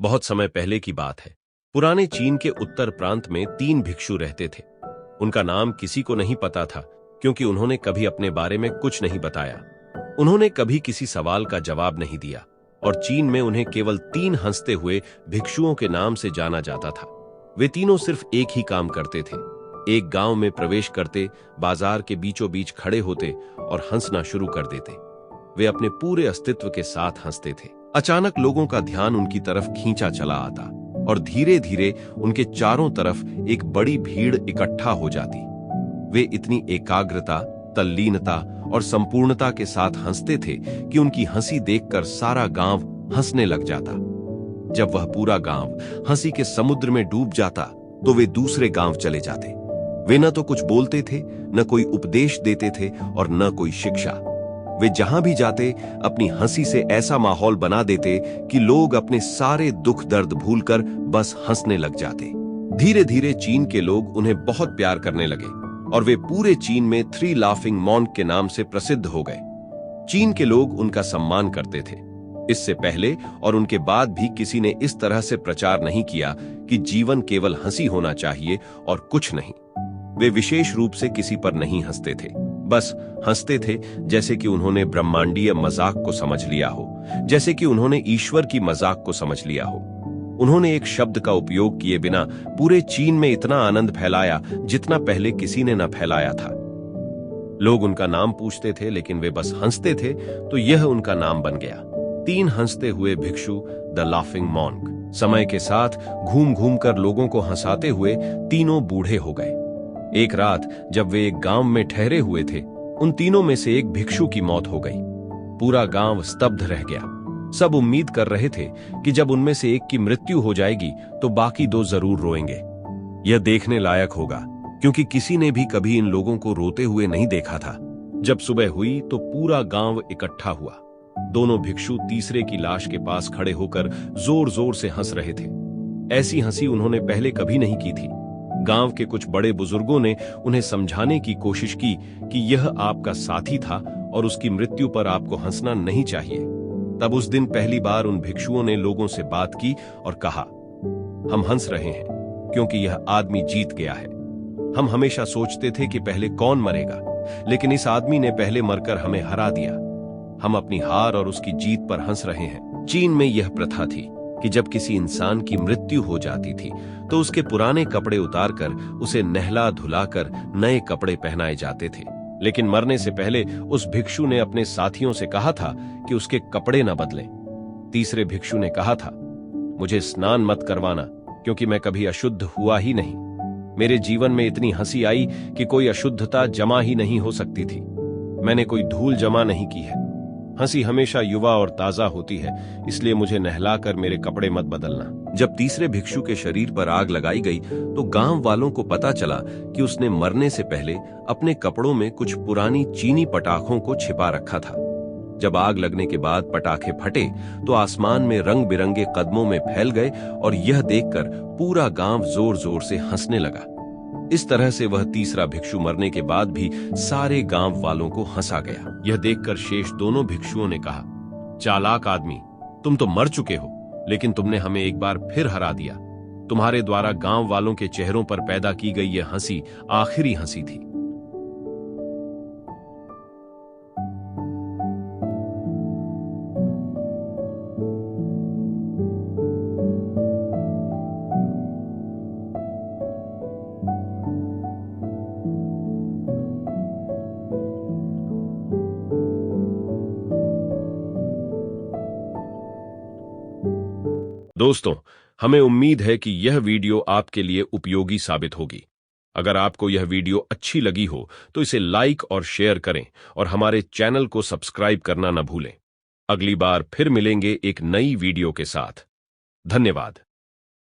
बहुत समय पहले की बात है। पुराने चीन के उत्तर प्रांत में 3 भिक्षु रहते थे। उनका नाम किसी को नहीं पता था, क्योंकि उन्होंने कभी अपने बारे में कुछ नहीं बताया। उन्होंने कभी किसी सवाल का जवाब नहीं दिया और चीन में उन्हें केवल 3 हंसते हुए भिक्षुओं के नाम से जाना जाता था। वे तीनों सिर्फ एक ही काम करते थे। एक गांव में प्रवेश करते, बाजार के बीचों बीच खड़े होते और हंसना शुरू कर देते। वे अपने पूरे अस्तित्व के साथ हंसते थे। अचानक लोगों का ध्यान उनकी तरफ खींचा चला आता और धीरे धीरे उनके चारों तरफ एक बड़ी भीड़ इकट्ठा हो जाती। वे इतनी एकाग्रता, तल्लीनता और संपूर्णता के साथ हंसते थे कि उनकी हंसी देखकर सारा गांव हंसने लग जाता। जब वह पूरा गांव हंसी के समुद्र में डूब जाता तो वे दूसरे गांव चले जाते। वे न तो कुछ बोलते थे, न कोई उपदेश देते थे और न कोई शिक्षा। वे जहां भी जाते अपनी हंसी से ऐसा माहौल बना देते कि लोग अपने सारे दुख दर्द भूलकर बस हंसने लग जाते। धीरे धीरे चीन के लोग उन्हें बहुत प्यार करने लगे और वे पूरे चीन में 3 लाफिंग मॉन्क के नाम से प्रसिद्ध हो गए। चीन के लोग उनका सम्मान करते थे। इससे पहले और उनके बाद भी किसी ने इस तरह से प्रचार नहीं किया कि जीवन केवल हंसी होना चाहिए और कुछ नहीं। वे विशेष रूप से किसी पर नहीं हंसते थे, बस हंसते थे जैसे कि उन्होंने ब्रह्मांडीय मजाक को समझ लिया हो, जैसे कि उन्होंने ईश्वर की मजाक को समझ लिया हो। उन्होंने एक शब्द का उपयोग किए बिना पूरे चीन में इतना आनंद फैलाया जितना पहले किसी ने न फैलाया था। लोग उनका नाम पूछते थे, लेकिन वे बस हंसते थे, तो यह उनका नाम बन गया। 3 हंसते हुए भिक्षु, द लाफिंग मॉन्क। समय के साथ घूम घूम कर लोगों को हंसाते हुए तीनों बूढ़े हो गए। एक रात जब वे एक गांव में ठहरे हुए थे, उन तीनों में से एक भिक्षु की मौत हो गई। पूरा गांव स्तब्ध रह गया। सब उम्मीद कर रहे थे कि जब उनमें से एक की मृत्यु हो जाएगी तो बाकी 2 जरूर रोएंगे। यह देखने लायक होगा, क्योंकि किसी ने भी कभी इन लोगों को रोते हुए नहीं देखा था। जब सुबह हुई तो पूरा गांव इकट्ठा हुआ। दोनों भिक्षु तीसरे की लाश के पास खड़े होकर जोर जोर से हंस रहे थे। ऐसी हंसी उन्होंने पहले कभी नहीं की थी। गांव के कुछ बड़े बुजुर्गों ने उन्हें समझाने की कोशिश की कि यह आपका साथी था और उसकी मृत्यु पर आपको हंसना नहीं चाहिए। तब उस दिन पहली बार उन भिक्षुओं ने लोगों से बात की और कहा, हम हंस रहे हैं क्योंकि यह आदमी जीत गया है। हम हमेशा सोचते थे कि पहले कौन मरेगा, लेकिन इस आदमी ने पहले मरकर हमें हरा दिया। हम अपनी हार और उसकी जीत पर हंस रहे हैं। चीन में यह प्रथा थी कि जब किसी इंसान की मृत्यु हो जाती थी तो उसके पुराने कपड़े उतारकर उसे नहला धुलाकर नए कपड़े पहनाए जाते थे। लेकिन मरने से पहले उस भिक्षु ने अपने साथियों से कहा था कि उसके कपड़े न बदलें। तीसरे भिक्षु ने कहा था, मुझे स्नान मत करवाना, क्योंकि मैं कभी अशुद्ध हुआ ही नहीं। मेरे जीवन में इतनी हंसी आई कि कोई अशुद्धता जमा ही नहीं हो सकती थी। मैंने कोई धूल जमा नहीं की है। हंसी हमेशा युवा और ताजा होती है, इसलिए मुझे नहलाकर मेरे कपड़े मत बदलना। जब तीसरे भिक्षु के शरीर पर आग लगाई गई तो गांव वालों को पता चला कि उसने मरने से पहले अपने कपड़ों में कुछ पुरानी चीनी पटाखों को छिपा रखा था। जब आग लगने के बाद पटाखे फटे तो आसमान में रंग बिरंगे कदमों में फैल गए और यह देखकर पूरा गांव जोर जोर से हंसने लगा। इस तरह से वह तीसरा भिक्षु मरने के बाद भी सारे गांव वालों को हंसा गया। यह देखकर शेष दोनों भिक्षुओं ने कहा, चालाक आदमी, तुम तो मर चुके हो, लेकिन तुमने हमें एक बार फिर हरा दिया। तुम्हारे द्वारा गांव वालों के चेहरों पर पैदा की गई यह हंसी आखिरी हंसी थी। दोस्तों, हमें उम्मीद है कि यह वीडियो आपके लिए उपयोगी साबित होगी। अगर आपको यह वीडियो अच्छी लगी हो तो इसे लाइक और शेयर करें और हमारे चैनल को सब्सक्राइब करना न भूलें। अगली बार फिर मिलेंगे एक नई वीडियो के साथ। धन्यवाद।